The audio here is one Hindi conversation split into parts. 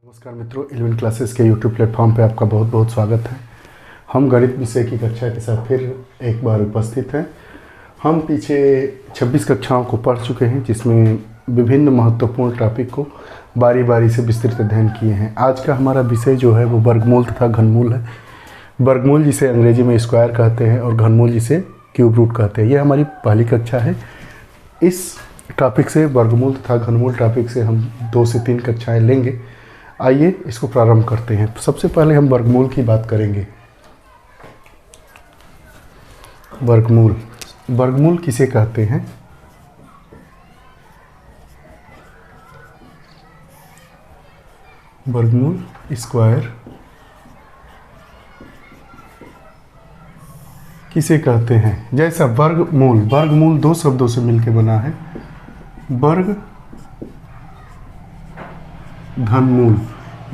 नमस्कार मित्रों, 11 क्लासेस के यूट्यूब प्लेटफॉर्म पे आपका बहुत बहुत स्वागत है। हम गणित विषय की कक्षा के साथ फिर एक बार उपस्थित हैं। हम पीछे 26 कक्षाओं को पढ़ चुके हैं, जिसमें विभिन्न महत्वपूर्ण टॉपिक को बारी बारी से विस्तृत अध्ययन किए हैं। आज का हमारा विषय जो है वो वर्गमूल तथा घनमूल है। वर्गमूल जिसे अंग्रेजी में स्क्वायर कहते हैं और घनमूल जिसे क्यूब रूट कहते हैं। ये हमारी पहली कक्षा है। इस टॉपिक से, वर्गमूल तथा घनमूल टॉपिक से हम 2 से 3 कक्षाएँ लेंगे। आइए इसको प्रारंभ करते हैं। सबसे पहले हम वर्गमूल की बात करेंगे। वर्गमूल, वर्गमूल किसे कहते हैं? वर्गमूल स्क्वायर किसे कहते हैं? जैसा वर्गमूल, वर्गमूल 2 शब्दों से मिलकर बना है। वर्ग, घनमूल,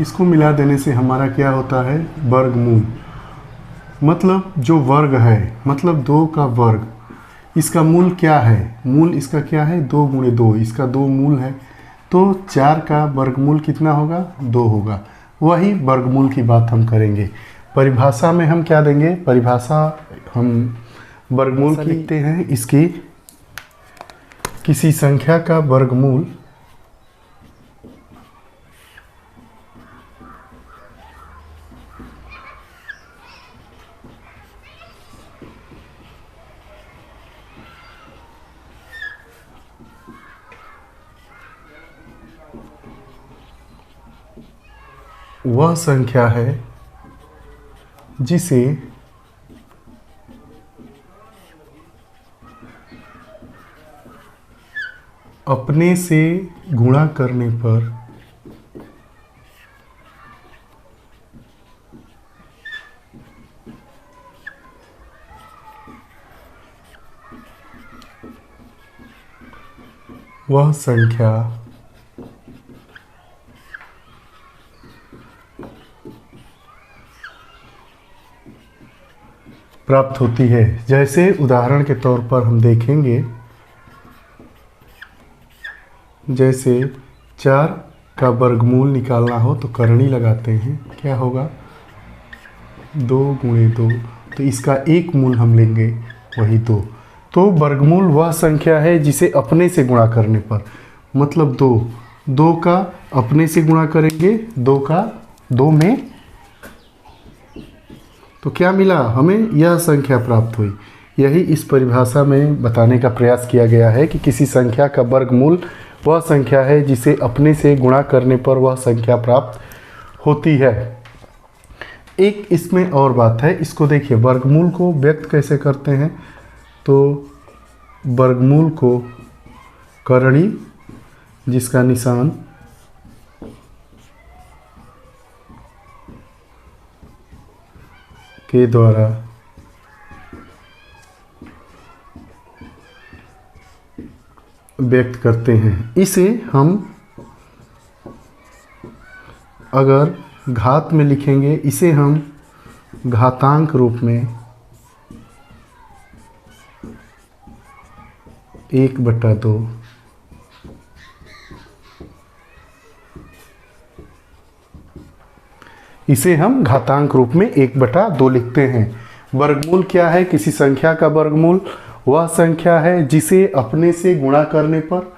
इसको मिला देने से हमारा क्या होता है? वर्गमूल। मतलब जो वर्ग है, मतलब 2 का वर्ग, इसका मूल क्या है? मूल इसका क्या है? 2 गुणे 2, इसका 2 मूल है, तो 4 का वर्गमूल कितना होगा? 2 होगा। वही वर्गमूल की बात हम करेंगे। परिभाषा में हम क्या देंगे? परिभाषा हम वर्गमूल की लिखते हैं, इसकी किसी संख्या का वर्गमूल वह संख्या है जिसे अपने से गुणा करने पर वह संख्या प्राप्त होती है। जैसे उदाहरण के तौर पर हम देखेंगे, जैसे 4 का वर्गमूल निकालना हो तो करनी लगाते हैं, क्या होगा? 2 गुणे 2, तो इसका एक मूल हम लेंगे, वही 2। तो वर्गमूल वह संख्या है जिसे अपने से गुणा करने पर, मतलब 2 का अपने से गुणा करेंगे, 2 का 2 में, तो क्या मिला हमें? यह संख्या प्राप्त हुई। यही इस परिभाषा में बताने का प्रयास किया गया है कि किसी संख्या का वर्गमूल वह संख्या है जिसे अपने से गुणा करने पर वह संख्या प्राप्त होती है। एक इसमें और बात है, इसको देखिए, वर्गमूल को व्यक्त कैसे करते हैं? तो वर्गमूल को करणी, जिसका निशान के द्वारा व्यक्त करते हैं। इसे हम अगर घात में लिखेंगे, इसे हम घातांक रूप में 1/2, इसे हम घातांक रूप में 1/2 लिखते हैं। वर्गमूल क्या है? किसी संख्या का वर्गमूल वह संख्या है जिसे अपने से गुणा करने पर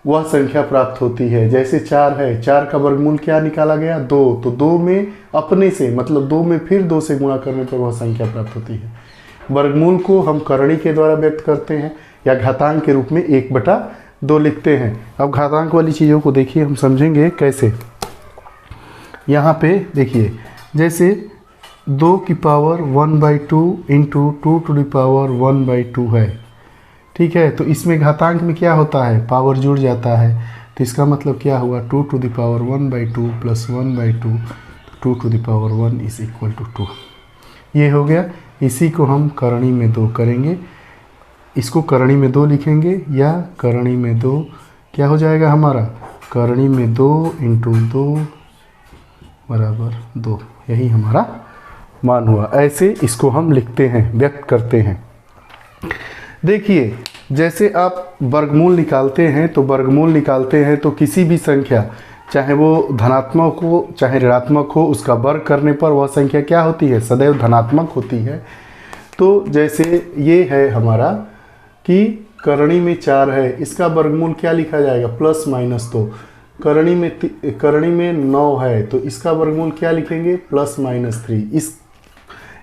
वह संख्या प्राप्त होती है। जैसे 4 है, 4 का वर्गमूल क्या निकाला गया? 2, तो 2 में अपने से, मतलब 2 में फिर 2 से गुणा करने पर वह संख्या प्राप्त होती है। वर्गमूल को हम करणी के द्वारा व्यक्त करते हैं या घातांक के रूप में 1/2 लिखते हैं। अब घातांक वाली चीज़ों को देखिए, हम समझेंगे कैसे। यहाँ पे देखिए, जैसे 2 की power 1/2 into 2 to the power 1/2 है, ठीक है। तो इसमें घातांक में क्या होता है? पावर जुड़ जाता है, तो इसका मतलब क्या हुआ? 2 टू द पावर 1/2 प्लस 1/2, 2 to the power 1 is equal to 2। ये हो गया। इसी को हम करणी में 2 करेंगे, इसको करणी में 2 लिखेंगे, या करणी में 2 क्या हो जाएगा हमारा? करणी में 2 इंटू 2 बराबर 2, यही हमारा मान हुआ। ऐसे इसको हम लिखते हैं, व्यक्त करते हैं। देखिए, जैसे आप वर्गमूल निकालते हैं तो किसी भी संख्या चाहे वो धनात्मक हो चाहे ऋणात्मक हो, उसका वर्ग करने पर वह संख्या क्या होती है, सदैव धनात्मक होती है। तो जैसे ये है हमारा कि करणी में 4 है, इसका वर्गमूल क्या लिखा जाएगा, प्लस माइनस। तो करणी में 9 है तो इसका वर्गमूल क्या लिखेंगे, प्लस माइनस 3।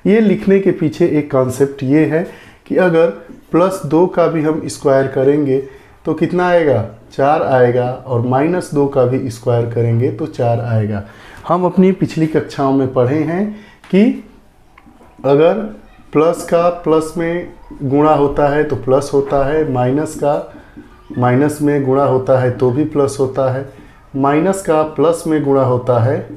ये लिखने के पीछे एक कॉन्सेप्ट ये है कि अगर +2 का भी हम स्क्वायर करेंगे तो कितना आएगा, 4 आएगा, और -2 का भी स्क्वायर करेंगे तो 4 आएगा। हम अपनी पिछली कक्षाओं में पढ़े हैं कि अगर प्लस का प्लस में गुणा होता है तो प्लस होता है, माइनस का माइनस में गुणा होता है तो भी प्लस होता है, माइनस का प्लस में गुणा होता है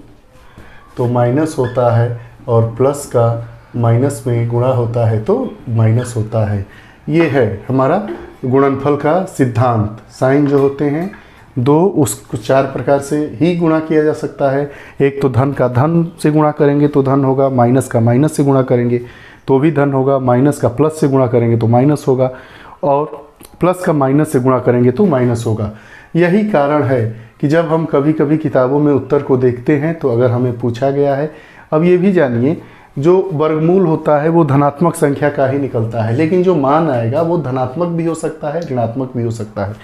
तो माइनस होता है, और प्लस का माइनस में गुणा होता है तो माइनस होता है। ये है हमारा गुणनफल का सिद्धांत। साइन जो होते हैं दो, उसको 4 प्रकार से ही गुणा किया जा सकता है। एक तो धन का धन से गुणा करेंगे तो धन होगा, माइनस का माइनस से गुणा करेंगे तो भी धन होगा, माइनस का प्लस से गुणा करेंगे तो माइनस होगा, और प्लस का माइनस से गुणा करेंगे तो माइनस होगा। यही कारण है कि जब हम कभी कभी किताबों में उत्तर को देखते हैं तो अगर हमें पूछा गया है, अब ये भी जानिए जो वर्गमूल होता है वो धनात्मक संख्या का ही निकलता है, लेकिन जो मान आएगा वो धनात्मक भी हो सकता है, ऋणात्मक भी हो सकता है।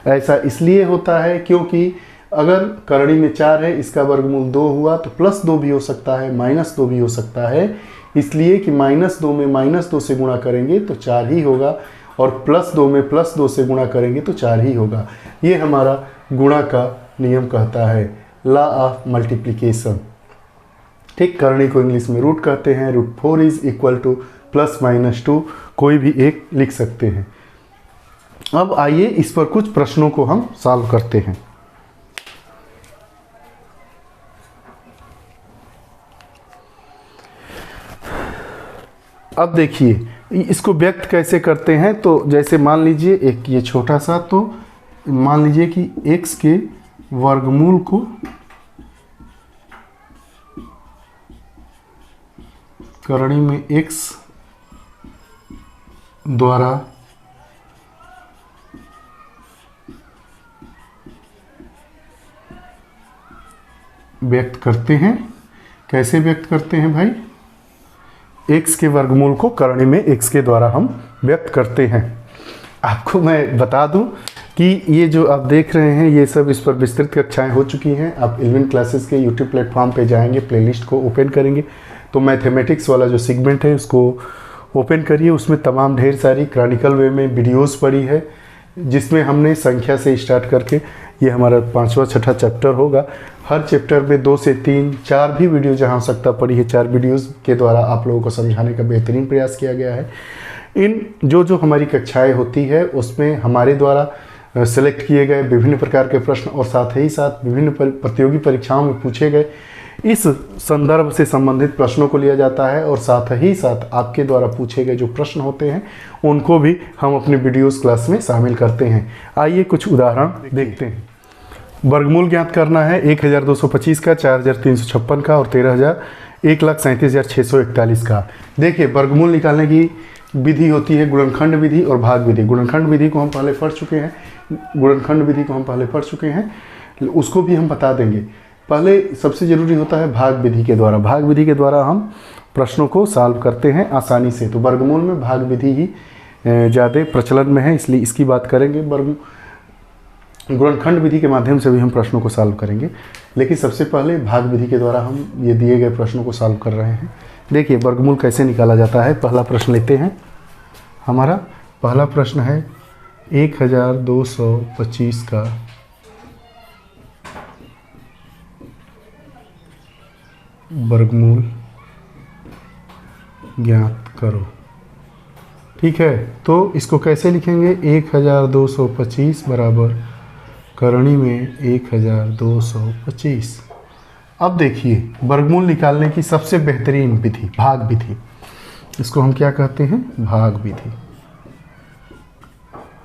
ऐसा इसलिए होता है क्योंकि अगर करणी में 4 है, इसका वर्गमूल 2 हुआ तो +2 भी हो सकता है, -2 भी हो सकता है, इसलिए कि -2 में -2 से गुणा करेंगे तो 4 ही होगा, और +2 में +2 से गुणा करेंगे तो 4 ही होगा। ये हमारा गुणा का नियम कहता है, लॉ ऑफ मल्टीप्लिकेशन। ठीक, करणी को इंग्लिश में रूट कहते हैं। √4 = +-2, कोई भी एक लिख सकते हैं। अब आइए इस पर कुछ प्रश्नों को हम सॉल्व करते हैं। अब देखिए इसको व्यक्त कैसे करते हैं। तो जैसे मान लीजिए एक ये छोटा सा, तो मान लीजिए कि x के वर्गमूल को करणी में x द्वारा व्यक्त करते हैं। कैसे व्यक्त करते हैं भाई, x के वर्गमूल को करणी में x के द्वारा हम व्यक्त करते हैं। आपको मैं बता दूं कि ये जो आप देख रहे हैं ये सब, इस पर विस्तृत कक्षाएं हो चुकी हैं। आप 11 क्लासेस के यूट्यूब प्लेटफॉर्म पे जाएंगे, प्लेलिस्ट को ओपन करेंगे तो मैथमेटिक्स वाला जो सेगमेंट है उसको ओपन करिए। उसमें तमाम ढेर सारी क्रॉनिकल वे में वीडियोस पड़ी है, जिसमें हमने संख्या से स्टार्ट करके, ये हमारा 5वां 6ठा चैप्टर होगा। हर चैप्टर में 2 से 3 4 भी वीडियो जहाँ आवश्यकता पड़ी है, 4 वीडियोस के द्वारा आप लोगों को समझाने का बेहतरीन प्रयास किया गया है। इन जो हमारी कक्षाएं होती है उसमें हमारे द्वारा सेलेक्ट किए गए विभिन्न प्रकार के प्रश्न, और साथ ही साथ विभिन्न प्रतियोगी परीक्षाओं में पूछे गए इस संदर्भ से संबंधित प्रश्नों को लिया जाता है, और साथ ही साथ आपके द्वारा पूछे गए जो प्रश्न होते हैं उनको भी हम अपने वीडियोस क्लास में शामिल करते हैं। आइए कुछ उदाहरण देखते हैं। वर्गमूल ज्ञात करना है 1225 का, 4356 का, और 1,37,641 का। देखिए वर्गमूल निकालने की विधि होती है गुणनखंड विधि और भाग विधि। गुणनखंड विधि को हम पहले पढ़ चुके हैं, उसको भी हम बता देंगे। पहले सबसे ज़रूरी होता है भाग विधि के द्वारा। भाग विधि के द्वारा हम प्रश्नों को सॉल्व करते हैं आसानी से। तो वर्गमूल में भाग विधि ही ज़्यादा प्रचलन में है, इसलिए इसकी बात करेंगे। गुणनखंड विधि के माध्यम से भी हम प्रश्नों को सॉल्व करेंगे, लेकिन सबसे पहले भाग विधि के द्वारा हम ये दिए गए प्रश्नों को सॉल्व कर रहे हैं। देखिए वर्गमूल कैसे निकाला जाता है। पहला प्रश्न लेते हैं। हमारा पहला प्रश्न है 1225 का वर्गमूल ज्ञात करो। ठीक है, तो इसको कैसे लिखेंगे, 1225 बराबर करणी में 1225। अब देखिए वर्गमूल निकालने की सबसे बेहतरीन विधि भाग विधि, इसको हम क्या कहते हैं, भाग विधि।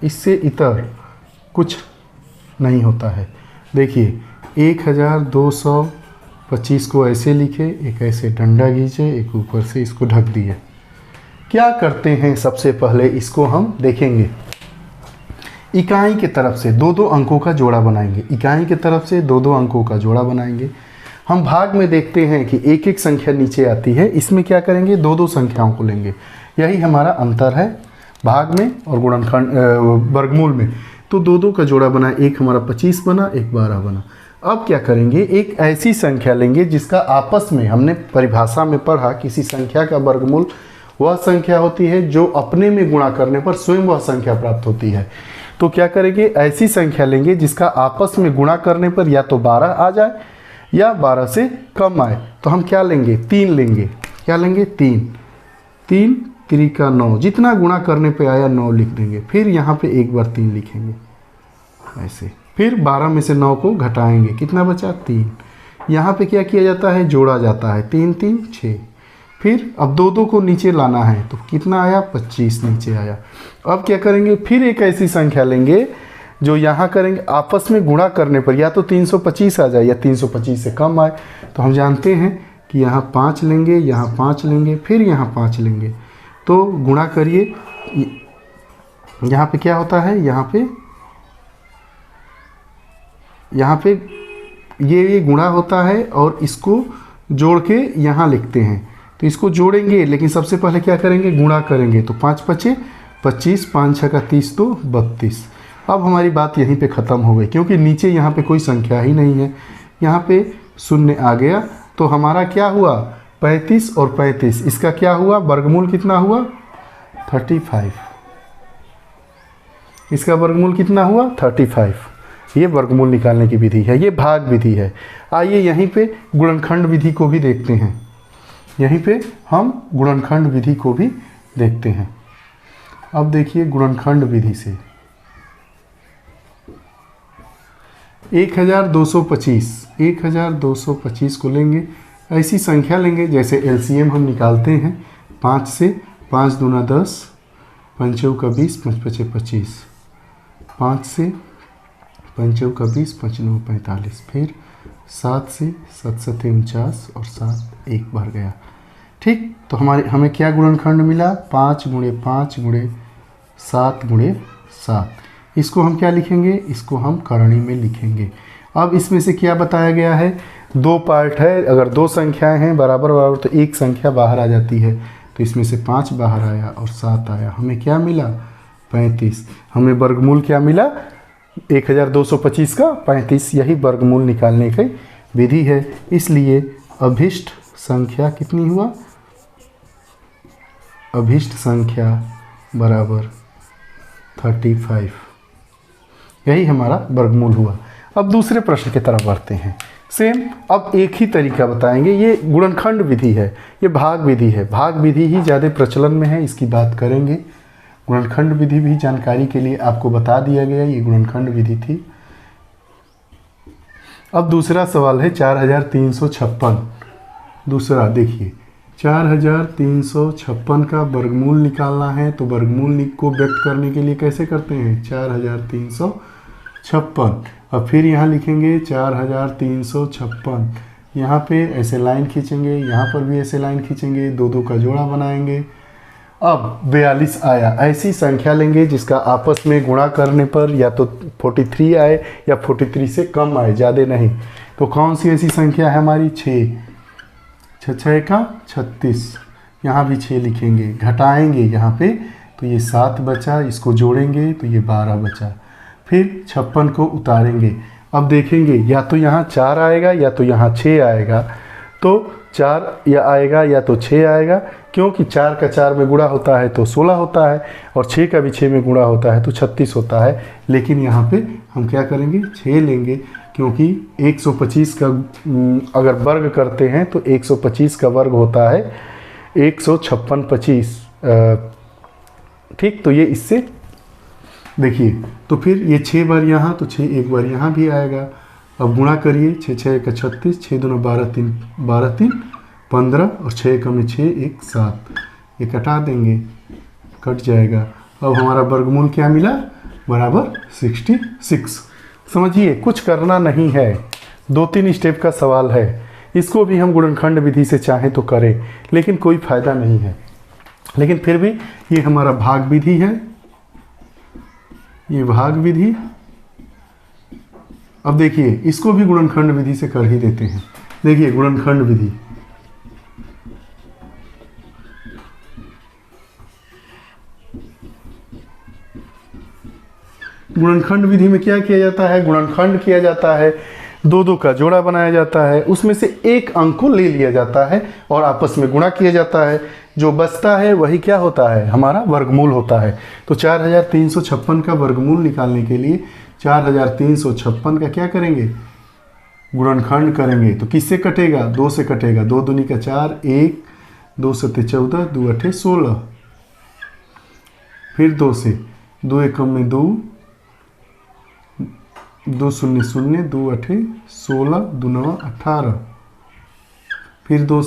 इससे इतर कुछ नहीं होता है। देखिए 1225 को ऐसे लिखे, एक ऐसे डंडा खींचे, एक ऊपर से इसको ढक दिए। क्या करते हैं, सबसे पहले इसको हम देखेंगे। इकाई की तरफ से दो दो अंकों का जोड़ा बनाएंगे, इकाई की तरफ से दो दो अंकों का जोड़ा बनाएंगे। हम भाग में देखते हैं कि एक एक संख्या नीचे आती है, इसमें क्या करेंगे, दो दो संख्याओं को लेंगे। यही हमारा अंतर है भाग में और गुणनखंड वर्गमूल में। तो दो दो का जोड़ा बना, एक हमारा 25 बना, एक 12 बना। अब क्या करेंगे, एक ऐसी संख्या लेंगे जिसका आपस में, हमने परिभाषा में पढ़ा किसी संख्या का वर्गमूल वह संख्या होती है जो अपने में गुणा करने पर स्वयं वह संख्या प्राप्त होती है। तो क्या करेंगे, ऐसी संख्या लेंगे जिसका आपस में गुणा करने पर या तो 12 आ जाए या 12 से कम आए। तो हम क्या लेंगे, 3 लेंगे। क्या लेंगे, 3। 3 3 9, जितना गुणा करने पे आया 9 लिख देंगे। फिर यहाँ पे एक बार 3 लिखेंगे ऐसे। फिर 12 में से 9 को घटाएंगे, कितना बचा, 3। यहाँ पे क्या किया जाता है, जोड़ा जाता है, 3 3 6। फिर अब दो दो को नीचे लाना है, तो कितना आया, 25 नीचे आया। अब क्या करेंगे, फिर एक ऐसी संख्या लेंगे जो यहाँ करेंगे आपस में गुणा करने पर या तो 325 आ जाए या 325 से कम आए। तो हम जानते हैं कि यहाँ 5 लेंगे, यहाँ 5 लेंगे, फिर यहाँ 5 लेंगे। तो गुणा करिए, यहाँ पे क्या होता है, यहाँ पे ये गुणा होता है और इसको जोड़ के यहाँ लिखते हैं। तो इसको जोड़ेंगे, लेकिन सबसे पहले क्या करेंगे, गुणा करेंगे। तो 5 5 25, 5 6 30 तो 32। अब हमारी बात यहीं पे ख़त्म हो गई, क्योंकि नीचे यहाँ पे कोई संख्या ही नहीं है। यहाँ पे शून्य आ गया, तो हमारा क्या हुआ, 35 और 35, इसका क्या हुआ, वर्गमूल कितना हुआ, 35। इसका वर्गमूल कितना हुआ, 35। ये वर्गमूल निकालने की विधि है, ये भाग विधि है। आइए यहीं पे गुणनखंड विधि को भी देखते हैं। यहीं पे हम गुणनखंड विधि को भी देखते हैं। अब देखिए गुणनखंड विधि से 1225 को लेंगे। ऐसी संख्या लेंगे जैसे एलसीएम हम निकालते हैं 5 से, 5 दूना 10, 5 चौका 20, 5 पचे 25, 5 से 5 चौका 20, 5 9 45, फिर 7 से 7 7 49 और 7 एक बार गया। ठीक, तो हमें क्या गुणनखंड मिला, 5 गुणे 5 गुणे 7 गुणे 7। इसको हम क्या लिखेंगे, इसको हम करणी में लिखेंगे। अब इसमें से क्या बताया गया है, 2 पार्ट है। अगर 2 संख्याएं हैं बराबर बराबर तो एक संख्या बाहर आ जाती है। तो इसमें से 5 बाहर आया और 7 आया, हमें क्या मिला, 35। हमें वर्गमूल क्या मिला, 1225 का 35। यही वर्गमूल निकालने की विधि है। इसलिए अभिष्ट संख्या कितनी हुआ, अभिष्ट संख्या बराबर 35। यही हमारा वर्गमूल हुआ। अब दूसरे प्रश्न की तरफ बढ़ते हैं। सेम, अब एक ही तरीका बताएंगे। ये गुणनखंड विधि है, ये भाग विधि है। भाग विधि ही ज़्यादा प्रचलन में है, इसकी बात करेंगे। गुणनखंड विधि भी जानकारी के लिए आपको बता दिया गया, ये गुणनखंड विधि थी। अब दूसरा सवाल है 4356। दूसरा देखिए, 4356 का वर्गमूल निकालना है। तो वर्गमूल को व्यक्त करने के लिए कैसे करते हैं, 4356। अब फिर यहाँ लिखेंगे 4356। यहाँ पे ऐसे लाइन खींचेंगे, यहाँ पर भी ऐसे लाइन खींचेंगे, दो दो का जोड़ा बनाएंगे। अब 42 आया। ऐसी संख्या लेंगे जिसका आपस में गुणा करने पर या तो 43 आए या 43 से कम आए, ज़्यादा नहीं। तो कौन सी ऐसी संख्या है हमारी, 6। 6 का 36, यहाँ भी 6 लिखेंगे, घटाएंगे यहाँ पे तो ये 7 बचा, इसको जोड़ेंगे तो ये 12 बचा। फिर 56 को उतारेंगे। अब देखेंगे या तो यहाँ 4 आएगा या तो यहाँ 6 आएगा। तो 4 या आएगा या तो 6 आएगा, क्योंकि 4 का 4 में गुणा होता है तो 16 होता है और 6 का भी 6 में गुणा होता है तो 36 होता है। लेकिन यहाँ पे हम क्या करेंगे, 6 लेंगे, क्योंकि 125 का अगर वर्ग करते हैं तो 125 का वर्ग होता है 156 25। ठीक, तो ये इससे देखिए, तो फिर ये 6 बार यहाँ, तो 6 एक बार यहाँ भी आएगा। अब गुणा करिए, 6 6 का 36, 6 दूना 12 3 12 3 15 और 6 कम 6 1 7। ये कटा देंगे, कट जाएगा। अब हमारा वर्गमूल क्या मिला, बराबर 66। समझिए, कुछ करना नहीं है, 2-3 स्टेप का सवाल है। इसको भी हम गुणनखंड विधि से चाहें तो करें, लेकिन कोई फ़ायदा नहीं है। लेकिन फिर भी ये हमारा भाग विधि है, ये भाग विधि। अब देखिए इसको भी गुणनखंड विधि से कर ही देते हैं। देखिए गुणनखंड विधि, गुणनखंड विधि में क्या किया जाता है, गुणनखंड किया जाता है, दो दो का जोड़ा बनाया जाता है, उसमें से एक अंक को ले लिया जाता है और आपस में गुणा किया जाता है। जो बचता है वही क्या होता है, हमारा वर्गमूल होता है। तो 4356 का वर्गमूल निकालने के लिए 4356 का क्या करेंगे, गुणनखंड करेंगे। तो किससे कटेगा, 2 से कटेगा, 2 दूनी का 4, 1 2 सत्ते 14, 2 अठे 16, फिर 2 से, 2 एकम में 2, 2 शून्य शून्य, 2 अठे 16, 2 9 18, फिर 2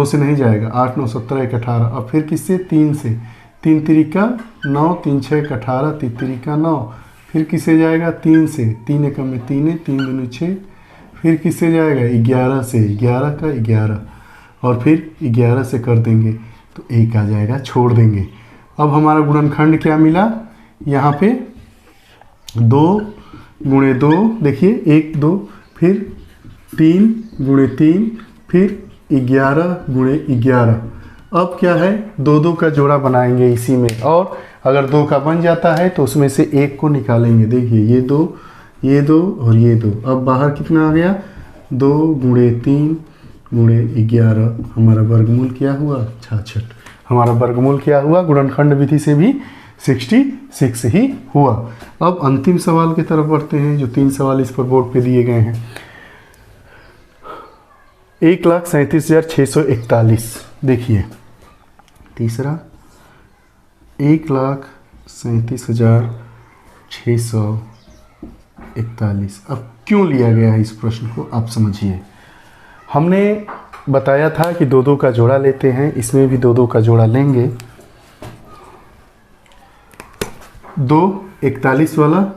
से नहीं जाएगा, 8 9 17 1 18। अब फिर किससे, 3 से, 3 तिरिका 9, 3 6 18, 3 तिरिका 9, फिर किससे जाएगा, 3 से, 3 एकम में 3, 3 दूनी 6, फिर किससे जाएगा, 11 से, 11 का 11, और फिर 11 से कर देंगे तो 1 आ जाएगा, छोड़ देंगे। अब हमारा गुणनखंड क्या मिला, यहाँ पे 2 गुणे 2, देखिए 1 2, फिर 3 गुणे 3, फिर 11 गुणे 11। अब क्या है, 2 2 का जोड़ा बनाएंगे इसी में, और अगर 2 का बन जाता है तो उसमें से 1 को निकालेंगे। देखिए ये 2 और ये 2। अब बाहर कितना आ गया, 2 गुणे 3 गुणे 11, हमारा वर्गमूल क्या हुआ, 66। हमारा वर्गमूल क्या हुआ, गुणनखंड विधि से भी 66 ही हुआ। अब अंतिम सवाल की तरफ बढ़ते हैं, जो 3 सवाल इस पर बोर्ड पे दिए गए हैं। 1,37,641। देखिए तीसरा 1,37,641। अब क्यों लिया गया है इस प्रश्न को, आप समझिए। हमने बताया था कि 2 2 का जोड़ा लेते हैं, इसमें भी 2 2 का जोड़ा लेंगे। 2 41 वाला,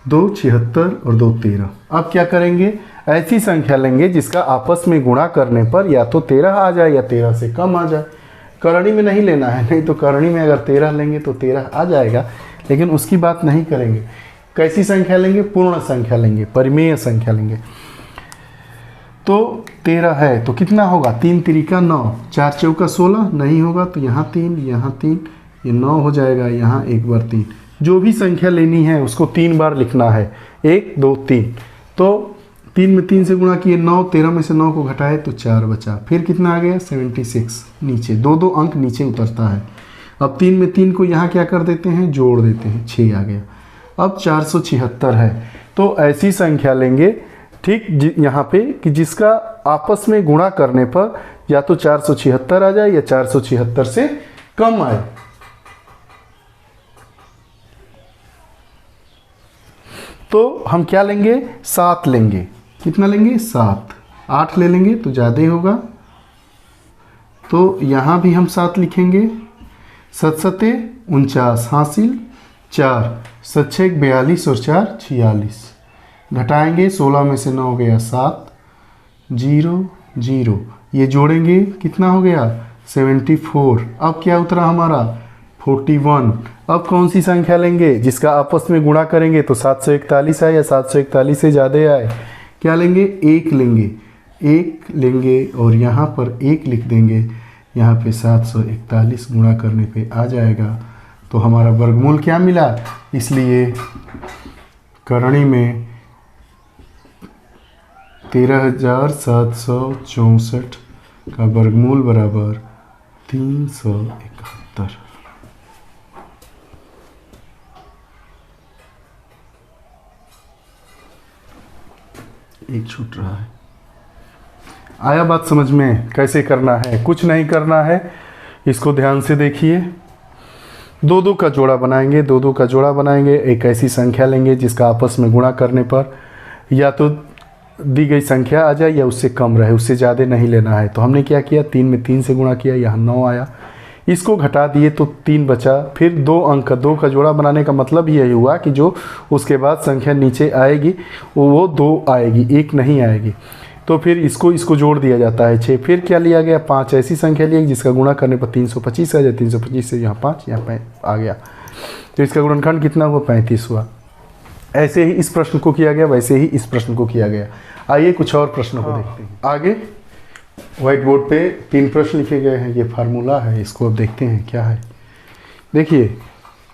2 76 और 2 13। अब क्या करेंगे, ऐसी संख्या लेंगे जिसका आपस में गुणा करने पर या तो 13 आ जाए या 13 से कम आ जाए। करणी में नहीं लेना है, नहीं तो करणी में अगर 13 लेंगे तो 13 आ जाएगा, लेकिन उसकी बात नहीं करेंगे। कैसी संख्या लेंगे, पूर्ण संख्या लेंगे, परिमेय संख्या लेंगे। तो 13 है तो कितना होगा, 3 तिरिका 9, 4 चौका 16, नहीं होगा तो यहाँ 3, ये 9 हो जाएगा, यहाँ 1 बार 3। जो भी संख्या लेनी है उसको 3 बार लिखना है, 1 2 3। तो 3 में 3 से गुणा किए 9, 13 में से 9 को घटाए तो 4 बचा, फिर कितना आ गया, 76। नीचे 2 2 अंक नीचे उतरता है। अब 3 में 3 को यहाँ क्या कर देते हैं, जोड़ देते हैं, 6 आ गया। अब 476 है। तो ऐसी संख्या लेंगे, ठीक यहाँ पे, कि जिसका आपस में गुणा करने पर या तो 476 आ जाए या 476 से कम आए। तो हम क्या लेंगे, 7 लेंगे। कितना लेंगे, 7। 8 ले लेंगे तो ज़्यादा ही होगा, तो यहाँ भी हम 7 लिखेंगे। 7 सते 49 हासिल 4, 7 6 42 और 4 46। घटाएंगे, 16 में से 9 गया 7, 0 0, ये जोड़ेंगे कितना हो गया, 74। अब क्या उतरा हमारा, 41। अब कौन सी संख्या लेंगे जिसका आपस में गुणा करेंगे तो 741 आए या 741 से ज़्यादा आए। क्या लेंगे, 1 लेंगे, 1 लेंगे और यहाँ पर 1 लिख देंगे। यहाँ पे 741 गुणा करने पे आ जाएगा। तो हमारा वर्गमूल क्या मिला, इसलिए करणी में 13,764 का वर्गमूल बराबर 371। एक छूट रहा है। आया बात समझ में, कैसे करना है, कुछ नहीं करना है, इसको ध्यान से देखिए। 2 2 का जोड़ा बनाएंगे, 2 2 का जोड़ा बनाएंगे। एक ऐसी संख्या लेंगे जिसका आपस में गुणा करने पर या तो दी गई संख्या आ जाए या उससे कम रहे, उससे ज़्यादा नहीं लेना है। तो हमने क्या किया, 3 में 3 से गुणा किया, यहाँ 9 आया, इसको घटा दिए तो 3 बचा। फिर 2 अंक का 2 का जोड़ा बनाने का मतलब ही यही हुआ कि जो उसके बाद संख्या नीचे आएगी वो 2 आएगी, 1 नहीं आएगी। तो फिर इसको जोड़ दिया जाता है 6। फिर क्या लिया गया, 5 ऐसी संख्या ली जिसका गुणा करने पर 325 आ जाए। 325 से यहाँ 5 यहाँ पे आ गया। तो इसका गुणनखंड कितना हुआ, 35 हुआ। ऐसे ही इस प्रश्न को किया गया, वैसे ही इस प्रश्न को किया गया। आइए कुछ और प्रश्नों को देखते हैं। आगे व्हाइट बोर्ड पे 3 प्रश्न लिखे गए हैं, ये फार्मूला है, इसको अब देखते हैं क्या है। देखिए,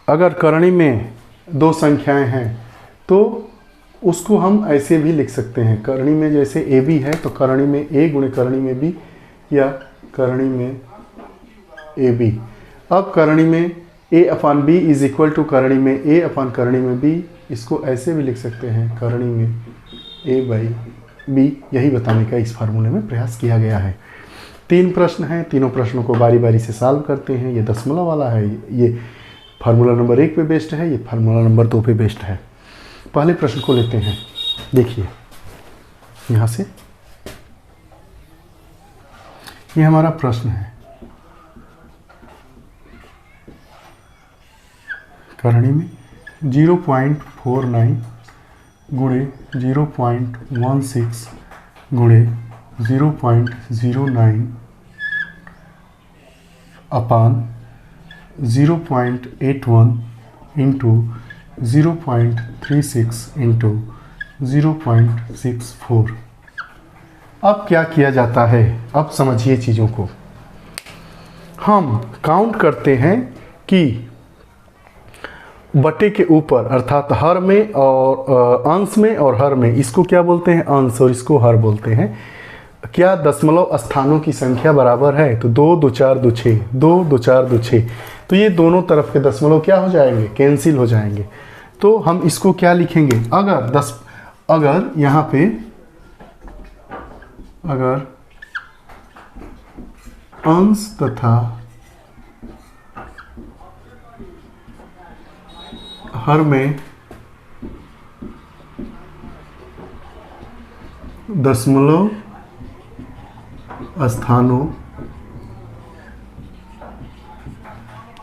अगर करणी में 2 संख्याएं हैं तो उसको हम ऐसे भी लिख सकते हैं। करणी में जैसे ए बी है तो करणी में ए गुणे करणी में बी, या करणी में ए बी। अब करणी में ए अपान बी इज इक्वल टू करणी में ए अपान करणी में बी, इसको ऐसे भी लिख सकते हैं, करणी में ए बाई बी। यही बताने का इस फार्मूले में प्रयास किया गया है। 3 प्रश्न हैं, तीनों प्रश्नों को बारी बारी से सॉल्व करते हैं। ये दशमलव वाला है, ये फार्मूला नंबर 1 पे बेस्ड है, ये फार्मूला नंबर 2 पे बेस्ड है। पहले प्रश्न को लेते हैं। देखिए यहाँ से, ये हमारा प्रश्न है, करणी में 0.49 गुणे 0.16 गुणे 0.09 अपान 0.81 इंटू 0.36 इंटू 0.64। अब क्या किया जाता है, अब समझिए चीज़ों को। हम काउंट करते हैं कि बटे के ऊपर, अर्थात हर में और अंश में और हर में, इसको क्या बोलते हैं, अंश, और इसको हर बोलते हैं। क्या दशमलव स्थानों की संख्या बराबर है, तो 2 2 4 2 6, 2 2 4 2 6, तो ये दोनों तरफ के दशमलव क्या हो जाएंगे, कैंसिल हो जाएंगे। तो हम इसको क्या लिखेंगे, अगर यहाँ पे अगर अंश तथा हर में दशमलव स्थानों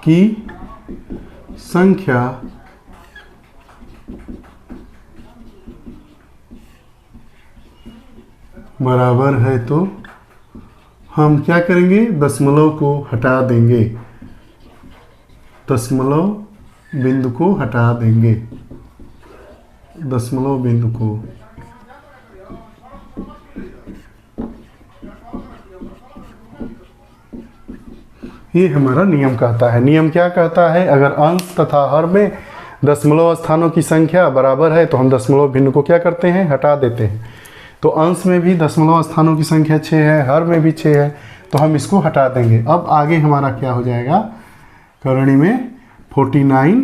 की संख्या बराबर है, तो हम क्या करेंगे, दशमलव को हटा देंगे, दशमलव बिंदु को हटा देंगे, दशमलव बिंदु को। ये हमारा नियम कहता है। नियम क्या कहता है, अगर अंश तथा हर में दशमलव स्थानों की संख्या बराबर है तो हम दशमलव बिंदु को क्या करते हैं, हटा देते हैं। तो अंश में भी दशमलव स्थानों की संख्या 6 है, हर में भी 6 है, तो हम इसको हटा देंगे। अब आगे हमारा क्या हो जाएगा, करणी में 49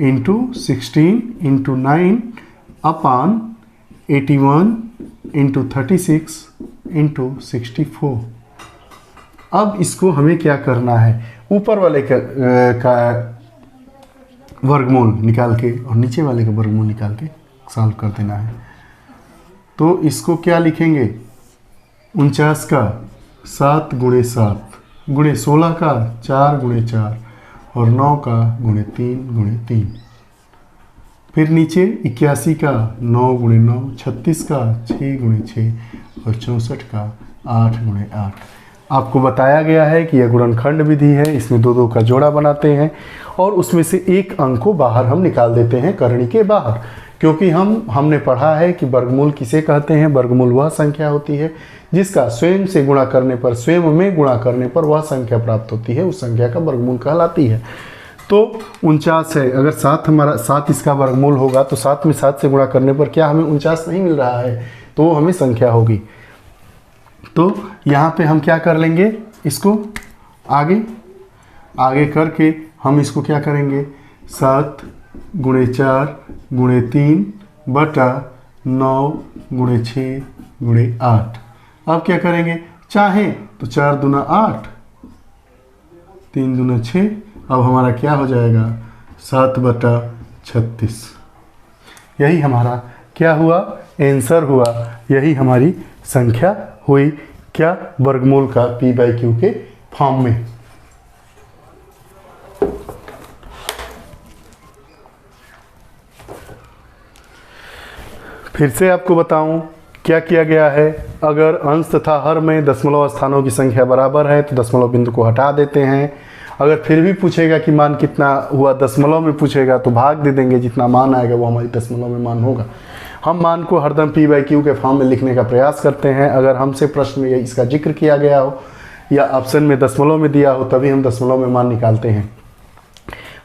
इंटू 16 इंटू 9 अपान 81 इंटू 36 इंटू 64। अब इसको हमें क्या करना है, ऊपर वाले का वर्गमूल निकाल के और नीचे वाले का वर्गमूल निकाल के सॉल्व कर देना है। तो इसको क्या लिखेंगे, 49 का 7 गुणे 7 गुणे 16 का 4 गुणे 4 और 9 का गुणे 3 गुणे 3। फिर नीचे 81 का 9 गुणे 9, 36 का 6 गुणे 6 और 64 का 8 गुणे 8। आपको बताया गया है कि यह गुणनखंड विधि है, इसमें 2 2 का जोड़ा बनाते हैं और उसमें से एक अंक को बाहर हम निकाल देते हैं करणी के बाहर, क्योंकि हमने पढ़ा है कि वर्गमूल किसे कहते हैं। वर्गमूल वह संख्या होती है जिसका स्वयं से गुणा करने पर, स्वयं में गुणा करने पर वह संख्या प्राप्त होती है, उस संख्या का वर्गमूल कहलाती है। तो 49 है, अगर 7 इसका वर्गमूल होगा तो 7 में 7 से गुणा करने पर क्या हमें 49 नहीं मिल रहा है, तो वो हमें संख्या होगी। तो यहाँ पे हम क्या कर लेंगे, इसको आगे करके हम इसको क्या करेंगे, 7 गुणे 4 गुणे 3 बटा 9 गुणे 6 गुणे 8। अब क्या करेंगे, चाहे तो 4 दूना 8, 3 दूना 6। अब हमारा क्या हो जाएगा, 7 बटा 36। यही हमारा क्या हुआ, आंसर हुआ, यही हमारी संख्या हुई, क्या, वर्गमूल का p/q के फॉर्म में। फिर से आपको बताऊं क्या किया गया है, अगर अंश तथा हर में दशमलव स्थानों की संख्या बराबर है तो दशमलव बिंदु को हटा देते हैं। अगर फिर भी पूछेगा कि मान कितना हुआ, दशमलव में पूछेगा तो भाग दे देंगे, जितना मान आएगा वो हमारी दशमलव में मान होगा। हम मान को हरदम p/q के फॉर्म में लिखने का प्रयास करते हैं। अगर हमसे प्रश्न में इसका जिक्र किया गया हो या ऑप्शन में दशमलव में दिया हो तभी हम दशमलव में मान निकालते हैं।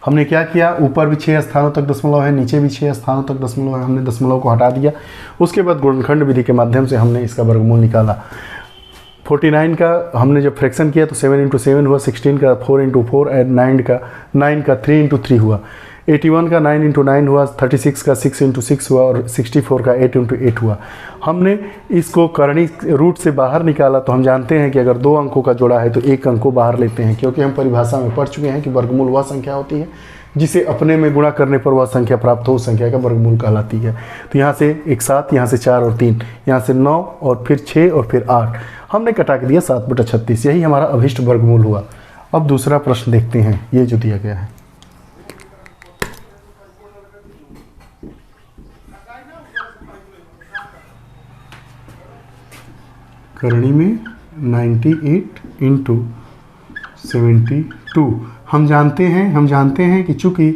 हमने क्या किया, ऊपर भी 6 स्थानों तक दशमलव है, नीचे भी 6 स्थानों तक दशमलव है, हमने दशमलव को हटा दिया। उसके बाद गुणनखंड विधि के माध्यम से हमने इसका वर्गमूल निकाला। 49 का हमने जब फ्रैक्शन किया तो 7 × 7 हुआ, 16 का 4 × 4 और 9 का 3 × 3 हुआ, 81 का 9 × 9 हुआ, 36 का 6 × 6 हुआ और 64 का 8 × 8 हुआ। हमने इसको करणी रूट से बाहर निकाला तो हम जानते हैं कि अगर 2 अंकों का जोड़ा है तो 1 अंक को बाहर लेते हैं, क्योंकि हम परिभाषा में पढ़ चुके हैं कि वर्गमूल वह संख्या होती है जिसे अपने में गुणा करने पर वह संख्या प्राप्त हो, उस संख्या का वर्गमूल कहलाती है। तो यहाँ से एक 7, यहाँ से 4 और 3, यहाँ से 9 और फिर 6 और फिर 8, हमने कटा के दिया 7/36। यही हमारा अभिष्ट वर्गमूल हुआ। अब दूसरा प्रश्न देखते हैं, ये जो दिया गया है। करणी में 98 × 72। हम जानते हैं कि चूंकि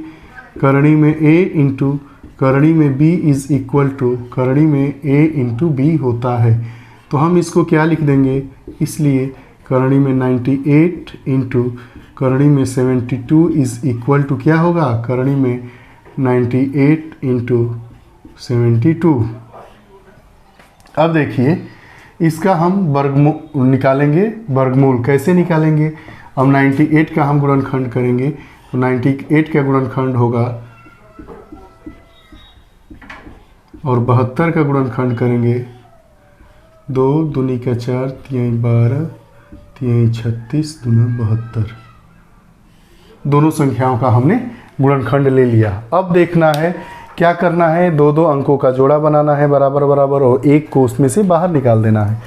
करणी में a × करणी में b इज इक्वल टू करणी में a × b होता है, तो हम इसको क्या लिख देंगे, इसलिए करणी में 98 × करणी में 72 इज इक्वल टू क्या होगा, करणी में 98 × 72। अब देखिए इसका हम वर्गमूल निकालेंगे। वर्गमूल कैसे निकालेंगे, अब 98 का हम गुणनखंड करेंगे तो 98 का गुणनखंड होगा और 72 का गुणनखंड करेंगे, 2 दूनी का 4, 3 12, 3 36, 2 72। दोनों संख्याओं का हमने गुणनखंड ले लिया। अब देखना है क्या करना है, 2 अंकों का जोड़ा बनाना है बराबर बराबर और 1 को उसमें से बाहर निकाल देना है।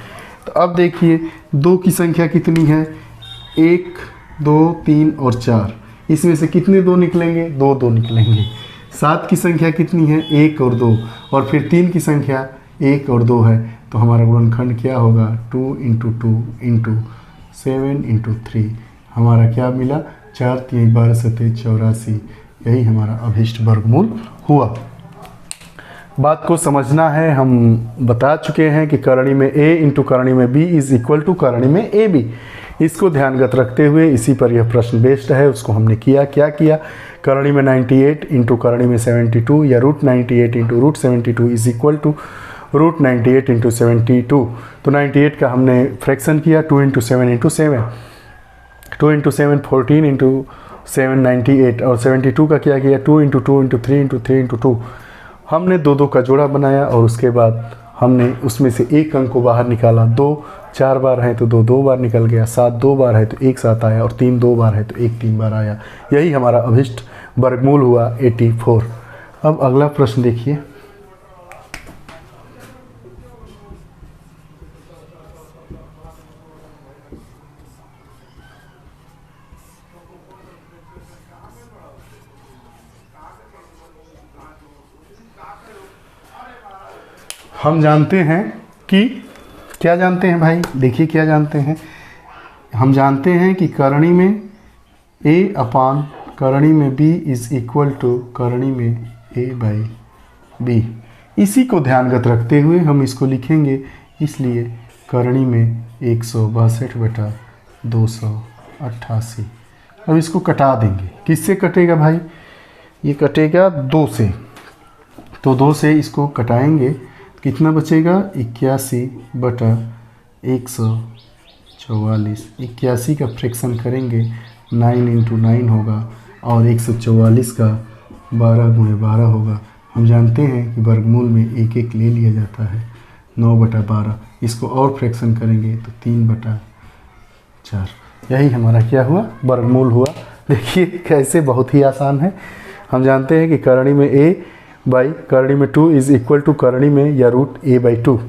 तो अब देखिए 2 की संख्या कितनी है, 1 2 3 और 4, इसमें से कितने 2 निकलेंगे, 2 निकलेंगे। 7 की संख्या कितनी है, 1 और 2, और फिर 3 की संख्या 1 और 2 है, तो हमारा गुणनखंड क्या होगा, 2 × 2 × 7 × 3। हमारा क्या मिला, 4 3 12 7 84। यही हमारा अभिष्ट वर्गमूल हुआ। बात को समझना है, हम बता चुके हैं कि करणी में a × करणी में b इज इक्वल टू करणी में ab। इसको ध्यानगत रखते हुए इसी पर यह प्रश्न बेस्ड है, उसको हमने किया। क्या किया, करणी में 98 × करणी में 72 या √98 × √72 इज इक्वल टू √98 × 72। तो 98 का हमने फ्रैक्शन किया, 2 × 7 × 7, 2 × 7 14 × 7 98, और 72 का क्या किया, 2 × 2 × 3 × 3 × 2। हमने 2 का जोड़ा बनाया और उसके बाद हमने उसमें से 1 अंक को बाहर निकाला। 2 4 बार है तो 2 बार निकल गया, 7 2 बार है तो 1 7 आया, और 3 2 बार है तो 1 3 बार आया। यही हमारा अभिष्ट वर्गमूल हुआ 84। अब अगला प्रश्न देखिए। हम जानते हैं कि क्या जानते हैं भाई, देखिए क्या जानते हैं। हम जानते हैं कि करणी में a/, करणी में b इज इक्वल टू करणी में a/b। इसी को ध्यानगत रखते हुए हम इसको लिखेंगे, इसलिए करणी में 162/288। अब इसको कटा देंगे, किससे कटेगा भाई, ये कटेगा 2 से, तो 2 से इसको कटाएंगे, कितना बचेगा, 81/144। 81 का फ्रैक्शन करेंगे 9 × 9 होगा और 144 का 12 × 12 होगा। हम जानते हैं कि वर्गमूल में 1 1 ले लिया जाता है, 9/12। इसको और फ्रैक्शन करेंगे तो 3/4। यही हमारा क्या हुआ, वर्गमूल हुआ। देखिए कैसे, बहुत ही आसान है। हम जानते हैं कि करणी में करणी में 2 इज इक्वल टू करणी में या √a/2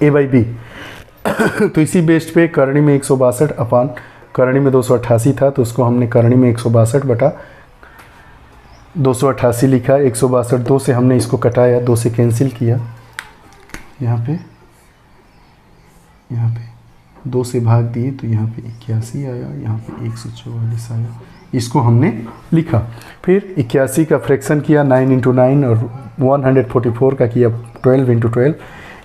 a/b। तो इसी बेस्ड पे करणी में 162 करणी में 288 था, तो उसको हमने करणी में 162/288 लिखा। 162 2 से हमने इसको कटाया, 2 से कैंसिल किया, यहाँ पे 2 से भाग दिए तो यहाँ पे 81 आया, यहाँ पे 144 आया, इसको हमने लिखा। फिर 81 का फ्रैक्शन किया 9 × 9 और 144 का किया 12 × 12।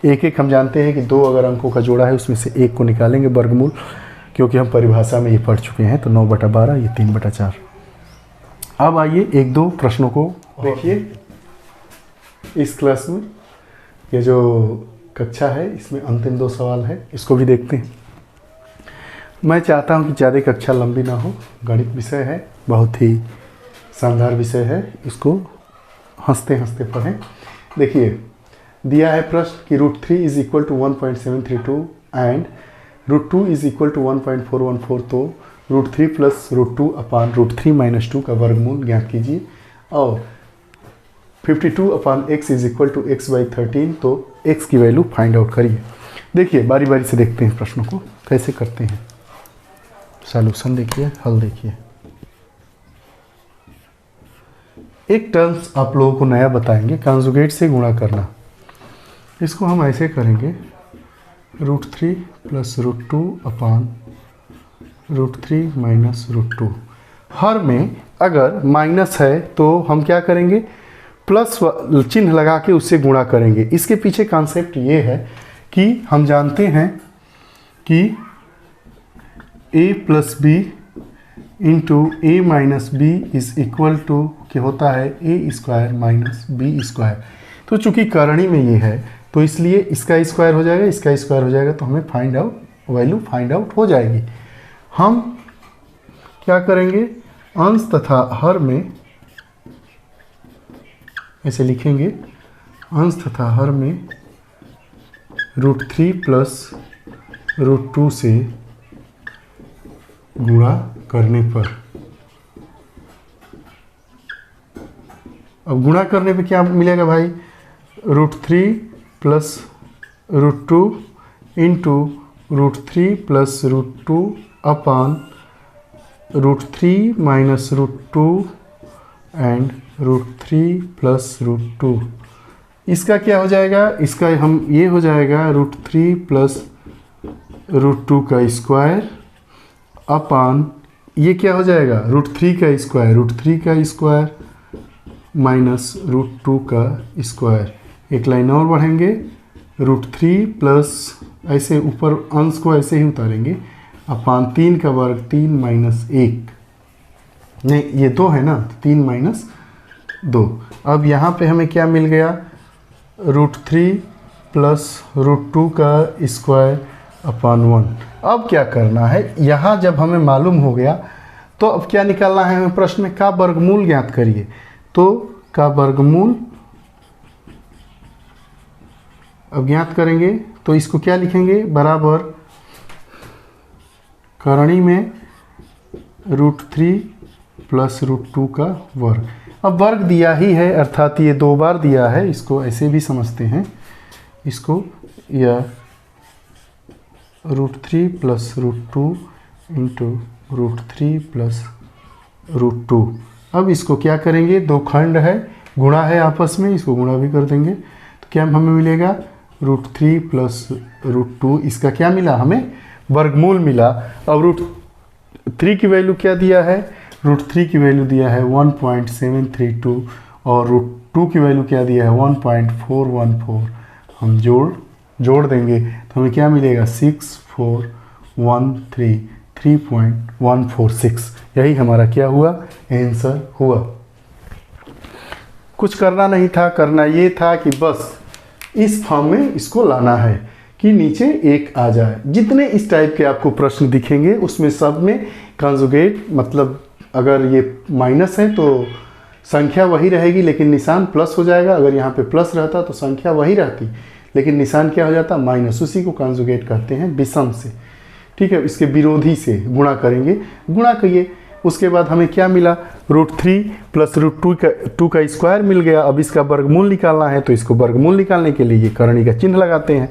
एक एक हम जानते हैं कि 2 अगर अंकों का जोड़ा है उसमें से एक को निकालेंगे वर्गमूल, क्योंकि हम परिभाषा में ये पढ़ चुके हैं। तो 9/12 ये 3/4। अब आइए 1-2 प्रश्नों को देखिए। इस क्लास में ये जो कक्षा है इसमें अंतिम 2 सवाल है, इसको भी देखते हैं। मैं चाहता हूं कि ज़्यादा कक्षा लंबी ना हो, गणित विषय है, बहुत ही शानदार विषय है, इसको हंसते हंसते पढ़ें। देखिए दिया है प्रश्न कि √3 = 1.732 एंड √2 = 1.414। तो √3 + √2/√3 - 2 का वर्गमूल ज्ञात कीजिए। और 52/x = x/13। तो x की वैल्यू फाइंड आउट करिए। देखिए बारी बारी से देखते हैं प्रश्नों को कैसे करते हैं। सॉल्यूशन देखिए, हल देखिए। एक टर्म्स आप लोगों को नया बताएंगे, कॉन्जुगेट से गुणा करना। इसको हम ऐसे करेंगे √3 + √2/√3 - √2। हर में अगर माइनस है तो हम क्या करेंगे, प्लस चिन्ह लगा के उससे गुणा करेंगे। इसके पीछे कॉन्सेप्ट ये है कि हम जानते हैं कि a + b × a - b = क्या होता है a² - b²। तो चूंकि करणी में ये है तो इसलिए इसका स्क्वायर हो जाएगा, इसका स्क्वायर हो जाएगा, तो हमें वैल्यू फाइंड आउट हो जाएगी। हम क्या करेंगे, अंश तथा हर में ऐसे लिखेंगे, अंश तथा हर में √3 + √2 से गुणा करने पर। अब गुणा करने पे क्या मिलेगा भाई, √3 + √2 × √3 + √2/√3 - √2 एंड √3 + √2। इसका क्या हो जाएगा, इसका हम ये हो जाएगा √3 + √2 का स्क्वायर अपान ये क्या हो जाएगा √3 का स्क्वायर √3 का स्क्वायर माइनस √2 का स्क्वायर। एक लाइन और बढ़ेंगे, √3 प्लस ऐसे ऊपर अंश को ऐसे ही उतारेंगे अपान 3 का वर्ग 3 - 1, नहीं ये 2 है ना, 3 - 2। अब यहाँ पे हमें क्या मिल गया, √3 + √2 का स्क्वायर अपान 1। अब क्या करना है, यहाँ जब हमें मालूम हो गया तो अब क्या निकालना है हमें, प्रश्न में का वर्गमूल ज्ञात करिए। तो का वर्गमूल अब ज्ञात करेंगे तो इसको क्या लिखेंगे, बराबर करणी में √3 + √2 का वर्ग। अब वर्ग दिया ही है अर्थात ये 2 बार दिया है, इसको ऐसे भी समझते हैं इसको, या √3 + √2 × √3 + √2। अब इसको क्या करेंगे, 2 खंड है, गुणा है आपस में, इसको गुणा भी कर देंगे तो क्या हमें मिलेगा √3 + √2। इसका क्या मिला, हमें वर्गमूल मिला। अब √3 की वैल्यू क्या दिया है, √3 की वैल्यू दिया है 1.732 और √2 की वैल्यू क्या दिया है 1.414। हम जोड़ देंगे तो हमें क्या मिलेगा 6413 3.146। यही हमारा क्या हुआ, आंसर हुआ। कुछ करना नहीं था, करना ये था कि बस इस फॉर्म में इसको लाना है कि नीचे 1 आ जाए। जितने इस टाइप के आपको प्रश्न दिखेंगे उसमें सब में कॉन्जुगेट, मतलब अगर ये माइनस है तो संख्या वही रहेगी लेकिन निशान प्लस हो जाएगा, अगर यहाँ पे प्लस रहता तो संख्या वही रहती लेकिन निशान क्या हो जाता, माइनस। उसी को कॉन्जुगेट कहते हैं विषम से, ठीक है। इसके विरोधी से गुणा करेंगे, गुणा करिए, उसके बाद हमें क्या मिला, √3 + √2 का स्क्वायर मिल गया। अब इसका वर्गमूल निकालना है तो इसको वर्गमूल निकालने के लिए ये करणी का चिन्ह लगाते हैं।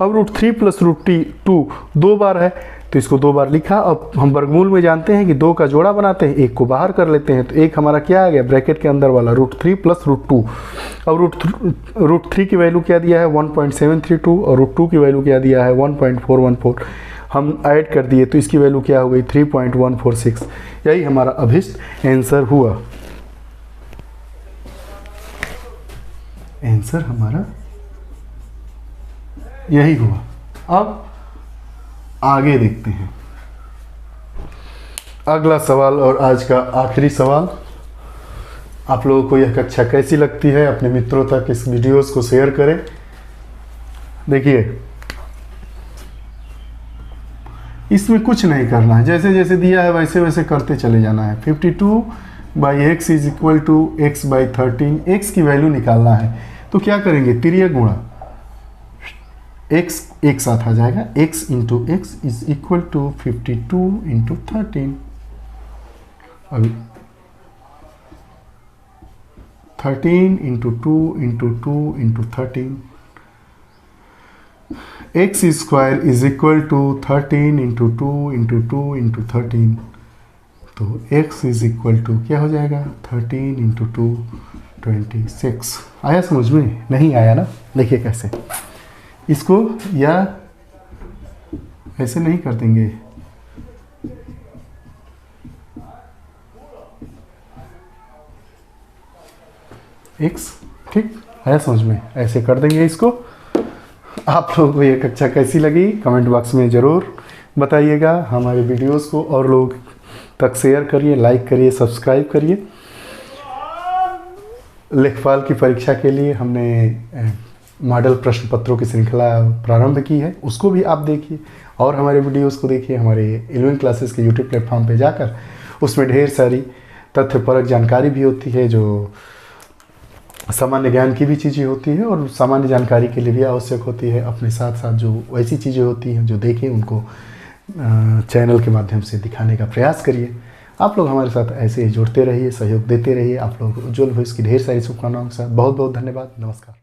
अब √3 + √2 2 बार है तो इसको 2 बार लिखा। अब हम वर्गमूल में जानते हैं कि 2 का जोड़ा बनाते हैं, 1 को बाहर कर लेते हैं तो 1 हमारा क्या आ गया, ब्रैकेट के अंदर वाला √3 + √2। अब √3 की वैल्यू क्या दिया है 1.732 और √2 की वैल्यू क्या दिया है 1.414। हम ऐड कर दिए तो इसकी वैल्यू क्या हो गई 3.146। यही हमारा अभिष्ट आंसर हुआ। आंसर हमारा यही हुआ। अब आगे देखते हैं अगला सवाल और आज का आखिरी सवाल। आप लोगों को यह कक्षा कैसी लगती है, अपने मित्रों तक इस वीडियोस को शेयर करें। देखिए इसमें कुछ नहीं करना है, जैसे जैसे दिया है वैसे वैसे करते चले जाना है। 52/x is equal to x/13, x की वैल्यू निकालना है तो क्या करेंगे, तिर्यक गुणा, x एक साथ आ जाएगा, x into x is equal to 52 into 13। अभी 13 into 2 into 2 into 13, x square is equal to 13 into 2 into 2 into 13। तो x इज इक्वल टू क्या हो जाएगा 13 इंटू 2 26। आया समझ में? नहीं आया ना? देखिए कैसे इसको, या ऐसे नहीं कर देंगे, x, ठीक आया समझ में? ऐसे कर देंगे इसको। आप लोगों को ये कक्षा कैसी लगी कमेंट बॉक्स में ज़रूर बताइएगा। हमारे वीडियोस को और लोग तक शेयर करिए, लाइक करिए, सब्सक्राइब करिए। लेखपाल की परीक्षा के लिए हमने मॉडल प्रश्न पत्रों की श्रृंखला प्रारंभ की है, उसको भी आप देखिए और हमारे वीडियोस को देखिए। हमारे 11 क्लासेस के यूट्यूब प्लेटफॉर्म पे जाकर उसमें ढेर सारी तथ्यपरक जानकारी भी होती है, जो सामान्य ज्ञान की भी चीज़ें होती हैं और सामान्य जानकारी के लिए भी आवश्यक होती है। अपने साथ साथ जो वैसी चीज़ें होती हैं जो देखें उनको चैनल के माध्यम से दिखाने का प्रयास करिए। आप लोग हमारे साथ ऐसे ही जुड़ते रहिए, सहयोग देते रहिए। आप लोग उज्जवल भविष्य की ढेर सारी शुभकामनाओं के साथ बहुत बहुत धन्यवाद। नमस्कार।